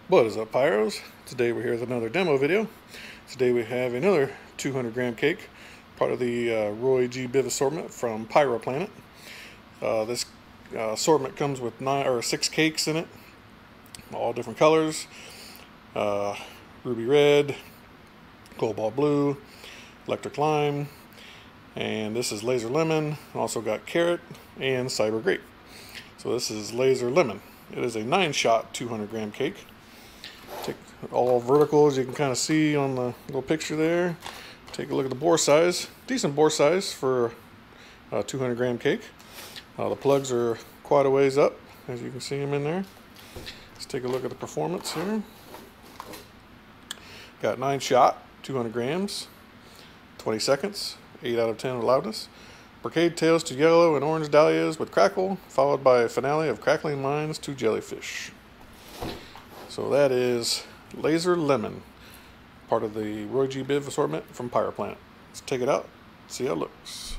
What is up, Pyros? Today we're here with another demo video. Today we have another 200 gram cake, part of the ROYGBIV assortment from Pyro Planet. This assortment comes with 6 cakes in it, all different colors. Ruby red, cobalt blue, electric lime, and this is laser lemon. Also got carrot and cyber grape. So this is laser lemon. It is a 9-shot 200 gram cake. Take all vertical, as you can kind of see on the little picture there. Take a look at the bore size. Decent bore size for a 200 gram cake. The plugs are quite a ways up, as you can see them in there. Let's take a look at the performance here. Got 9-shot, 200 grams, 20 seconds, 8 out of 10 loudness. Brocade tails to yellow and orange dahlias with crackle, followed by a finale of crackling lines to jellyfish. So that is Laser Lemon, part of the ROYGBIV assortment from Pyro Planet. Let's take it out, see how it looks.